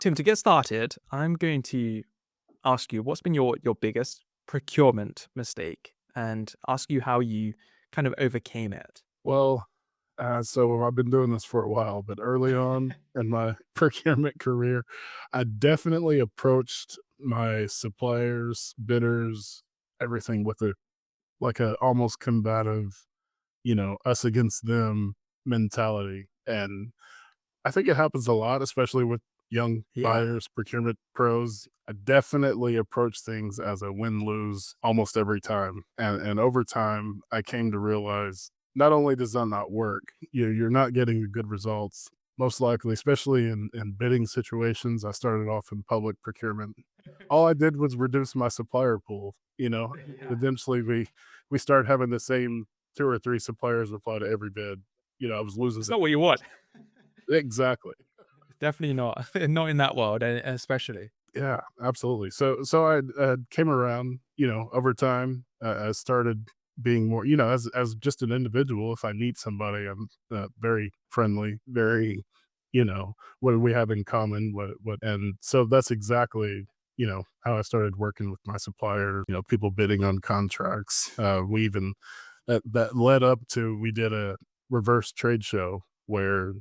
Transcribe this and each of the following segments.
Tim, to get started, I'm going to ask you what's been your biggest procurement mistake and ask you how you kind of overcame it. Well, so I've been doing this for a while, but early on in my procurement career, I definitely approached my suppliers, bidders, everything with a almost combative, us against them mentality. And I think it happens a lot, especially with young Yeah. buyers, procurement pros. I definitely approach things as a win-lose almost every time. And over time, I came to realize not only does that not work, you're not getting the good results. Most likely, especially in bidding situations. I started off in public procurement. All I did was reduce my supplier pool. Yeah. Eventually we started having the same two or three suppliers reply to every bid. I was losing It's not what you want. exactly. Definitely not. Not in that world, especially. Yeah, absolutely. So I came around, over time. I started being more, as just an individual. If I meet somebody, I'm very friendly, very, what do we have in common? And so that's exactly, how I started working with my supplier. People bidding on contracts. We even that led up to we did a reverse trade show where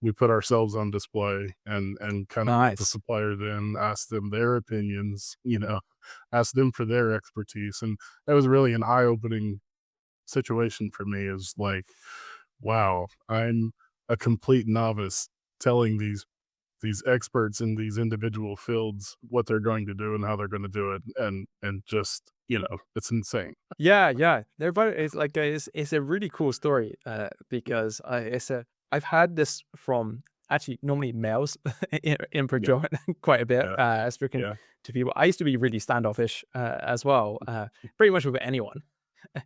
we put ourselves on display and kind of the Nice. supplier then asked them their opinions, asked them for their expertise. And that was really an eye-opening situation for me is like, wow, I'm a complete novice telling these experts in these individual fields what they're going to do and how they're going to do it. And just, it's insane. Yeah, yeah. They're both. It's like it's a really cool story because I've had this from actually normally males in Yeah, procurement quite a bit. yeah, Speaking yeah, to people, I used to be really standoffish as well. Pretty much with anyone,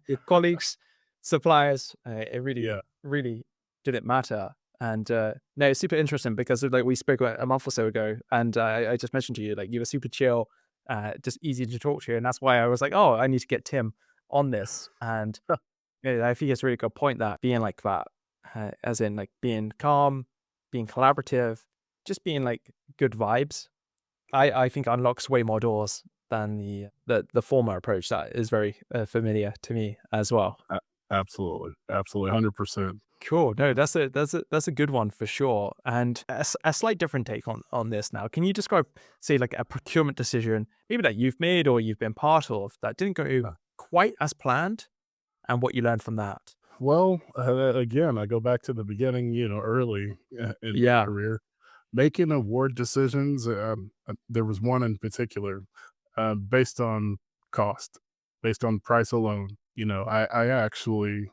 your colleagues, suppliers. It really yeah. really didn't matter. And no, it's super interesting because like we spoke about a month or so ago, and I just mentioned to you like you were super chill, just easy to talk to, and that's why I was like, oh, I need to get Tim on this. And yeah, I think it's a really good point that being like that, as in like being calm, being collaborative, just being like good vibes. I think unlocks way more doors than the former approach that is very familiar to me as well. Absolutely, absolutely, 100%. Cool. No, that's a good one for sure. And a slight different take on this now. Can you describe, say, like a procurement decision, maybe that you've made or you've been part of that didn't go quite as planned, and what you learned from that? Well, again, I go back to the beginning, early in my Yeah. career, making award decisions. There was one in particular based on cost, based on price alone. I actually,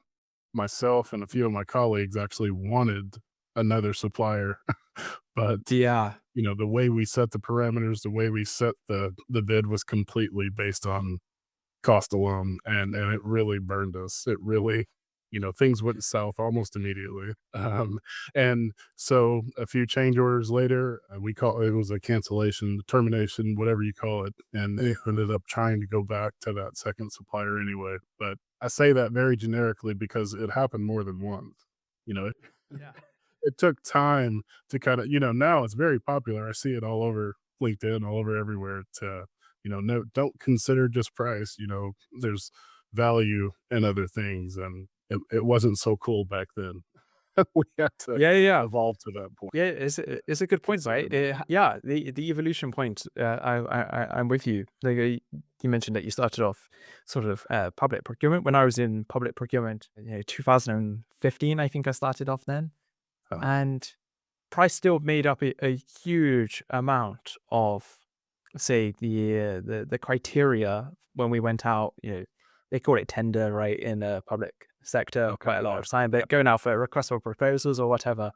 myself and a few of my colleagues actually wanted another supplier, but Yeah. the way we set the parameters, the way we set the bid was completely based on cost alone, and it really burned us. It really, things went south almost immediately. And so a few change orders later, we call it was a cancellation, termination, whatever you call it, and they ended up trying to go back to that second supplier anyway. But I say that very generically because it happened more than once. You know, it, Yeah. it took time to kind of, now it's very popular. I see it all over LinkedIn, all over everywhere to no, don't consider just price. There's value in other things, and it wasn't so cool back then. We had to Yeah. Yeah. evolve to that point. Yeah, it's a good point, right? Yeah, the evolution point. I'm with you. Like you mentioned that you started off sort of public procurement. When I was in public procurement, 2015, I think I started off then, Uh, and price still made up a huge amount of, say, the criteria when we went out. They call it tender, right, in the public sector okay, quite a lot yeah, of time, yeah, but going out for requests for proposals or whatever,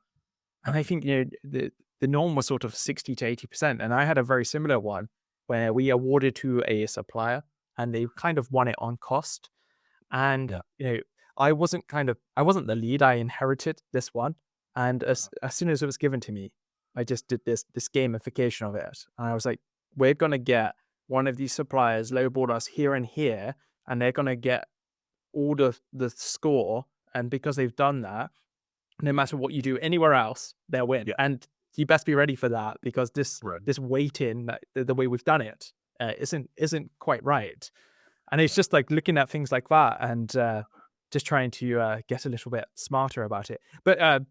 and I think, the norm was sort of 60 to 80%. And I had a very similar one where we awarded to a supplier and they kind of won it on cost. And, yeah, I wasn't the lead. I inherited this one. And as soon as it was given to me, I just did this gamification of it. And I was like, we're going to get one of these suppliers lowballed us here and here, and they're going to get all the score. And because they've done that, no matter what you do anywhere else, they'll win. yeah, And you best be ready for that because Right. this waiting, the way we've done it, isn't quite right. And it's just like looking at things like that and just trying to get a little bit smarter about it. But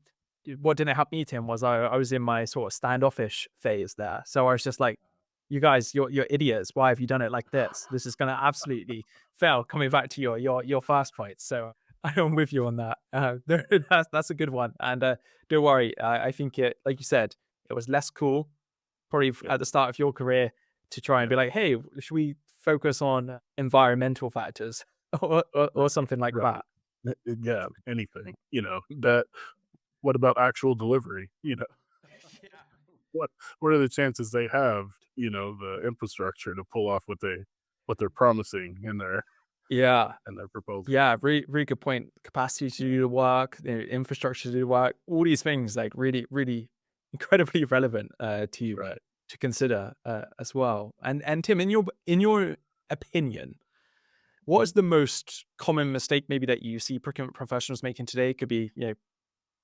what didn't help me, Tim, was I was in my sort of standoffish phase there. So I was just like, you guys, you're idiots. Why have you done it like this? This is going to absolutely fail. Coming back to your first point. So I'm with you on that. That's a good one. And don't worry. I think it, like you said, it was less cool probably Yeah. at the start of your career to try and Yeah. be like, hey, should we focus on environmental factors or Right. something like Right. that? Yeah. Anything, that, what about actual delivery? What what are the chances they have, the infrastructure to pull off what they're promising Yeah. in their proposal? Yeah, really, really good point. Capacity to do the work, the infrastructure to do the work, all these things like really, really incredibly relevant Right. to consider as well. And Tim, in your opinion, what Mhm. is the most common mistake maybe that you see procurement professionals making today? Could be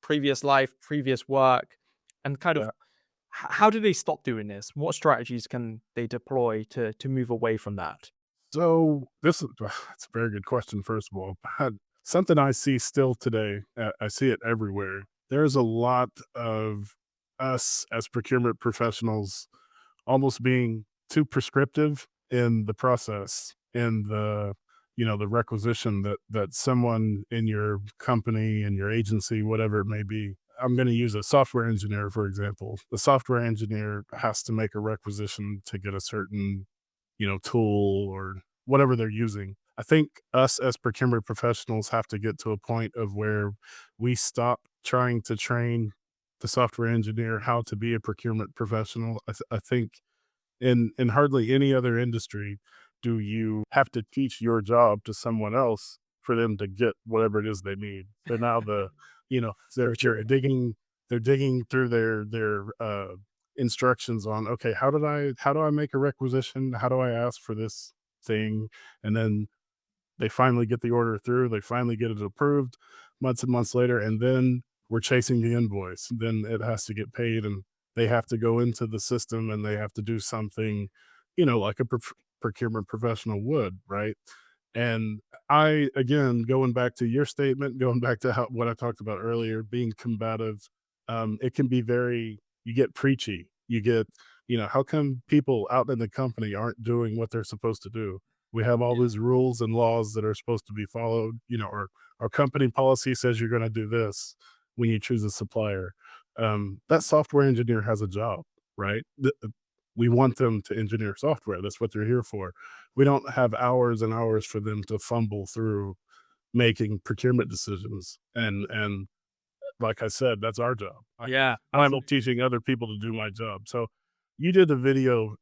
previous life, previous work, and kind of Yeah. how do they stop doing this? What strategies can they deploy to move away from that? So this is it's a very good question, first of all. But something I see still today, I see it everywhere. There's a lot of us as procurement professionals almost being too prescriptive in the process, in the requisition that someone in your company, in your agency, whatever it may be. I'm going to use a software engineer, for example. The software engineer has to make a requisition to get a certain, tool or whatever they're using. I think us as procurement professionals have to get to a point of where we stop trying to train the software engineer how to be a procurement professional. I think in hardly any other industry do you have to teach your job to someone else for them to get whatever it is they need. They're now For they're sure. digging through their instructions on, okay, how do I make a requisition? How do I ask for this thing? And then they finally get the order through, they finally get it approved months and months later, and then we're chasing the invoice. Then it has to get paid, and they have to go into the system and they have to do something, like a procurement professional would, right? And again, going back to your statement, going back to what I talked about earlier, being combative, it can be you get preachy. You get, how come people out in the company aren't doing what they're supposed to do? We have all Yeah. these rules and laws that are supposed to be followed, or our company policy says you're going to do this when you choose a supplier. That software engineer has a job, right? We want them to engineer software. That's what they're here for. We don't have hours and hours for them to fumble through making procurement decisions. And like I said, that's our job. Yeah, I'm absolutely. teaching other people to do my job. So you did a video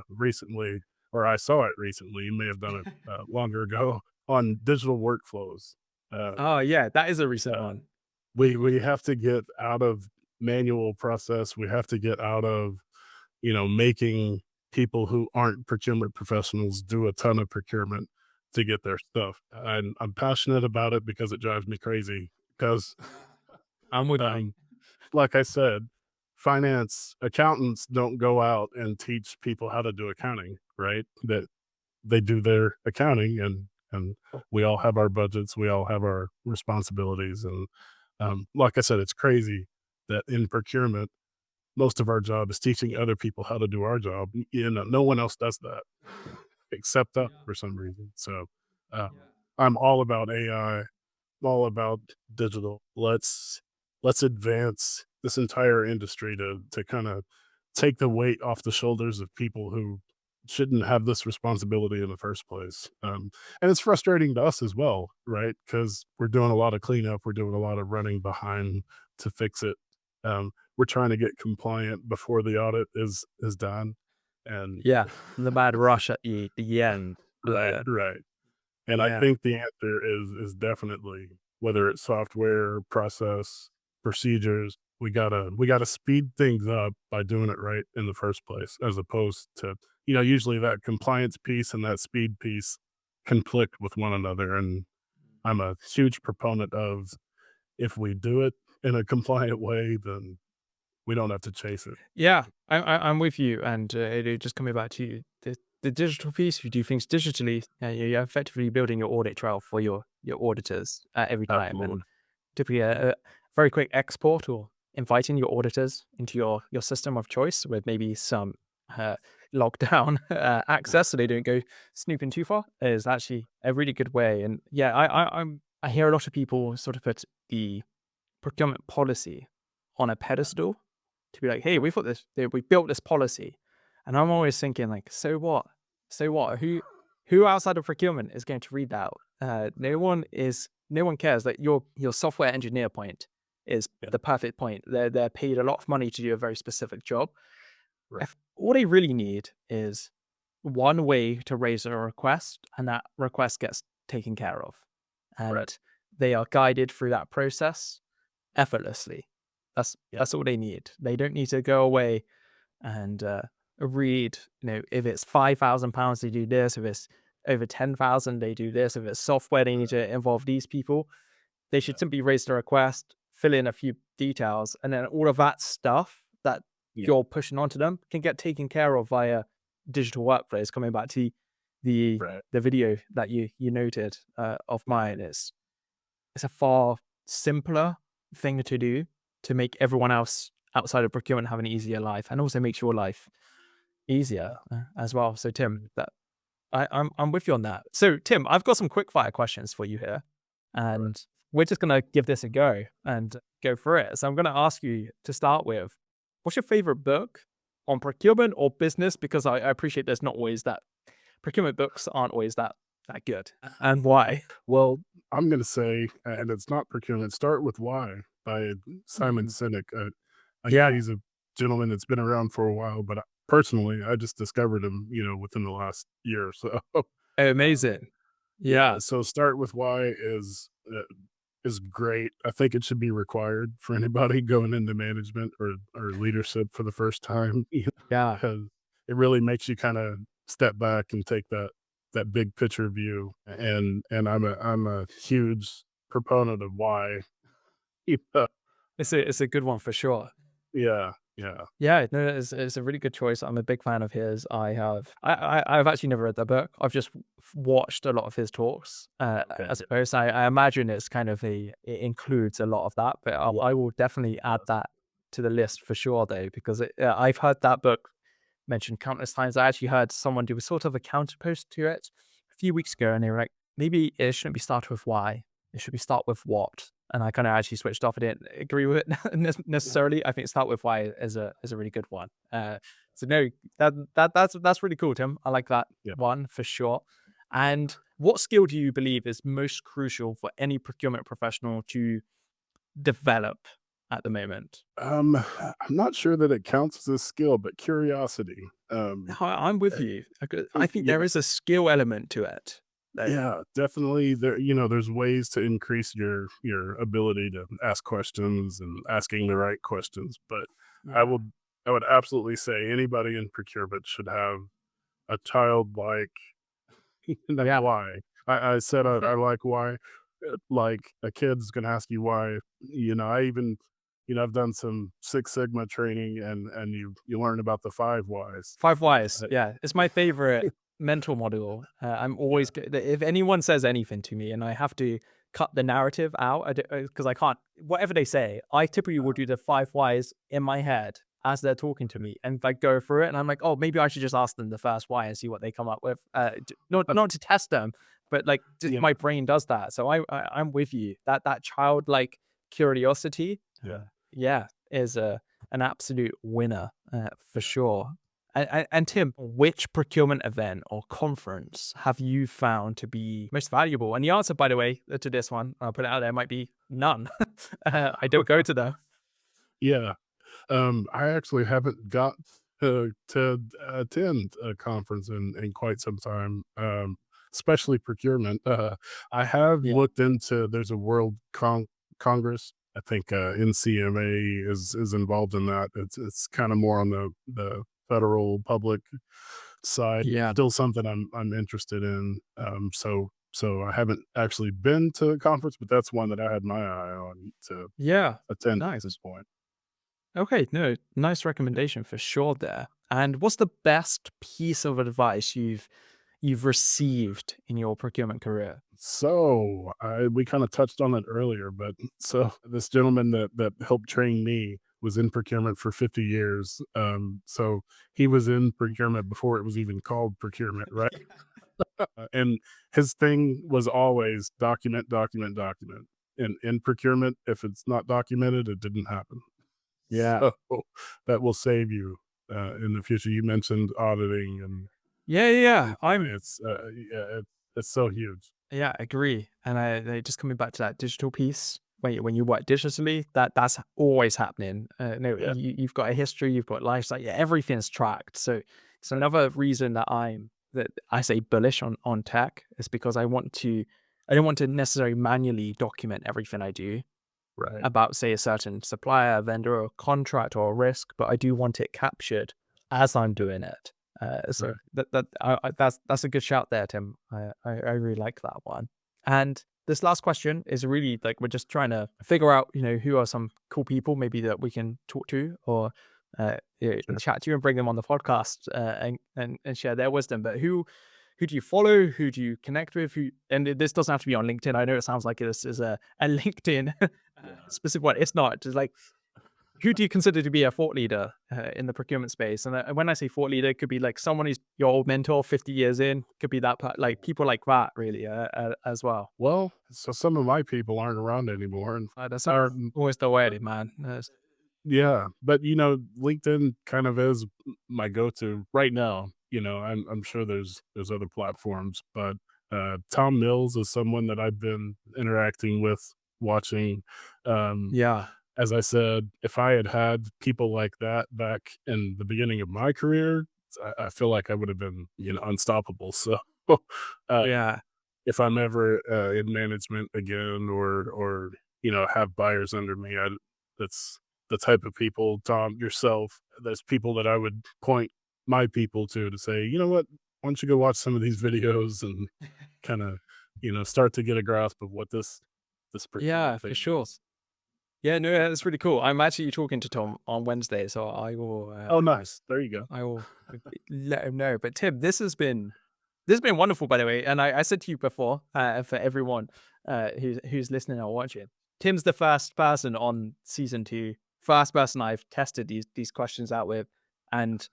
recently, or I saw it recently. You may have done it longer ago on digital workflows. Uh, Oh yeah, that is a recent uh, one. we have to get out of manual process. We have to get out of making people who aren't procurement professionals do a ton of procurement to get their stuff. And I'm passionate about it because it drives me crazy. Because I'm with you. um, like I said, finance accountants don't go out and teach people how to do accounting, right? That they do their accounting, and we all have our budgets, we all have our responsibilities, and like I said, it's crazy that in procurement, most of our job is teaching other people how to do our job. No one else does that except us Yeah. for some reason. So uh, Yeah. I'm all about AI, all about digital. Let's advance this entire industry to kind of take the weight off the shoulders of people who shouldn't have this responsibility in the first place. And it's frustrating to us as well, right? Because we're doing a lot of cleanup, we're doing a lot of running behind to fix it. We're trying to get compliant before the audit is done, and Yeah. The mad rush at the end. right, right. And I Yeah. think the answer is definitely, whether it's software, process, procedures, we gotta speed things up by doing it right in the first place, as opposed to, usually that compliance piece and that speed piece conflict with one another. And I'm a huge proponent of, if we do it in a compliant way, then we don't have to chase it. Yeah, I'm with you, and just coming back to the digital piece. If you do things digitally, you're effectively building your audit trail for your auditors every time, and Absolutely. typically a very quick export or inviting your auditors into your system of choice with maybe some uh, lockdown access, so they don't go snooping too far, is actually a really good way. And yeah, I hear a lot of people sort of put the procurement policy on a pedestal to be like, "Hey, we've got this. We built this policy," and I'm always thinking like, "So what? So what? Who outside of procurement is going to read that? No one is. No one cares. Like your software engineer point is Yeah. the perfect point. They're paid a lot of money to do a very specific job. Right. If all they really need is one way to raise a request, and that request gets taken care of, Right. and they are guided through that process effortlessly. Yeah. That's all they need. They don't need to go away and read. If it's £5,000, they do this. If it's over 10,000, they do this. If it's software, they need to involve these people. They Yeah. should simply raise the request, fill in a few details, and then all of that stuff that Yeah. you're pushing onto them can get taken care of via digital workflows. Coming back to the Right. the video that you noted of mine, it's a far simpler thing to do to make everyone else outside of procurement have an easier life, and also makes your life easier Yeah. as well. So Tim, I'm with you on that. So Tim, I've got some quick fire questions for you here, Right. and we're just gonna give this a go and go through it. So I'm gonna ask you to start with, what's your favorite book on procurement or business? Because I appreciate there's not always that procurement books aren't always that good, and why? Well, I'm going to say, and it's not procurement, Start With Why by Simon Mhm. Sinek. Yeah, Yeah. he's a gentleman that's been around for a while, but personally, I just discovered him, within the last year or so. Oh, amazing. Yeah, Yeah. so Start With Why is great. I think it should be required for anybody going into management or leadership for the first time, Yeah. because it really makes you kind of step back and take that big picture view. And I'm a huge proponent of why. Yeah, It's a good one for sure. yeah, yeah. Yeah, no, it's a really good choice. I'm a big fan of his. I've actually never read the book. I've just watched a lot of his talks. Okay. I suppose I imagine it's kind of it includes a lot of that, but Yeah. I will definitely add that to the list for sure, though, because I've heard that book mentioned countless times. I actually heard someone do a sort of a counter post to it a few weeks ago, and they were like, maybe it shouldn't be start with why, it should be start with what. And I kind of actually switched off. I didn't agree with it necessarily. I think start with why is a really good one. So no, that's really cool, Tim. I like that Yeah. one for sure. And what skill do you believe is most crucial for any procurement professional to develop at the moment? I'm not sure that it counts as a skill, but curiosity. I'm with Uh, you. I think yeah, there is a skill element to it. Like, yeah, definitely. There's ways to increase your ability to ask questions and asking the right questions. But I yeah, would I would absolutely say anybody in procurement should have a childlike yeah, why. I said I like why. Like a kid's gonna ask you why. I even I've done some Six Sigma training, and you learn about the five whys. Five Whys. Uh, Yeah, it's my favorite mental model. I'm yeah, always if anyone says anything to me and I have to cut the narrative out because I can't. Whatever they say, I typically will do the five whys in my head as they're talking to me and like go through it. And I'm like, oh, maybe I should just ask them the first why and see what they come up with. Not to test them, but like just you know, my brain does that. So I'm with you. That childlike curiosity, yeah. yeah, is an absolute winner for sure. And Tim, which procurement event or conference have you found to be most valuable? And the answer, by the way, to this one, I'll put it out there, might be none. I don't go to them. Yeah. I actually haven't got to attend a conference in quite some time, especially procurement. I have Yeah. looked into there's a World Congress. I think NCMA is involved in that. It's kind of more on the federal public side. Yeah. Still something I'm interested in. So I haven't actually been to a conference, but that's one that I had my eye on to Yeah. attend at Nice. this point. Okay, no, nice recommendation for sure there. And what's the best piece of advice you've received in your procurement career? So we kind of touched on it earlier, but so this gentleman that helped train me was in procurement for 50 years. So he was in procurement before it was even called procurement, right? And his thing was always document, document, document. And in procurement, if it's not documented, it didn't happen. Yeah. So that will save you in the future. You mentioned auditing, and Yeah, yeah, yeah. I'm yeah, it's so huge. yeah, agree. And I just coming back to that digital piece, when you work digitally, that's always happening. No, Yeah, you've got a history, you've got life, like yeah, everything's tracked. So it's another reason that I say bullish on tech is because I don't want to necessarily manually document everything I do right, about, say, a certain supplier, vendor, or contract or risk, but I do want it captured as I'm doing it. So right. that's a good shout there, Tim. I really like that one. And this last question is really like we're just trying to figure out, who are some cool people maybe that we can talk to or Sure. chat to and bring them on the podcast and share their wisdom. But who do you follow? Who do you connect with? This doesn't have to be on LinkedIn. I know it sounds like this is a LinkedIn Yeah. specific one. It's not. It's like, who do you consider to be a thought leader in the procurement space? And when I say thought leader, it could be like someone who's your old mentor, 50 years in. Could be like people like that, really, as well. Well, so some of my people aren't around anymore, and That's not are always the way, man. yeah, but LinkedIn kind of is my go-to right now. I'm sure there's other platforms, but Tom Mills is someone that I've been interacting with, watching. Um, Yeah, as I said, if I had had people like that back in the beginning of my career, I feel like I would have been, unstoppable. So, uh, yeah, if I'm ever in management again, or have buyers under me, that's the type of people, Tom, yourself. There's people that I would point my people to say, you know what, why don't you go watch some of these videos and kind of, start to get a grasp of what this yeah, procurement for thing sure. is. Yeah, no, that's really cool. I'm actually talking to Tom on Wednesday, so Oh, nice. There you go. I will let him know. But Tim, this has been wonderful, by the way. And I said to you before, for everyone who's listening or watching, Tim's the first person on season 2, first person I've tested these questions out with, and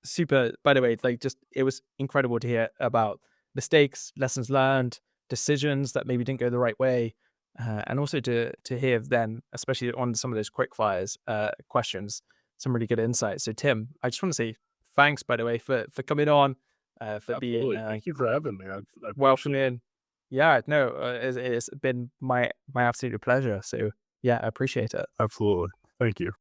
super. By the way, like just it was incredible to hear about mistakes, lessons learned, decisions that maybe didn't go the right way, and also to hear then, especially on some of those quick fires questions, some really good insights. So Tim, I just want to say thanks, by the way, for coming on, for being Absolutely. Thank you for having me. I appreciate it. welcoming. Yeah, no, it's been my absolute pleasure. So yeah, I appreciate it. Absolutely. Thank you.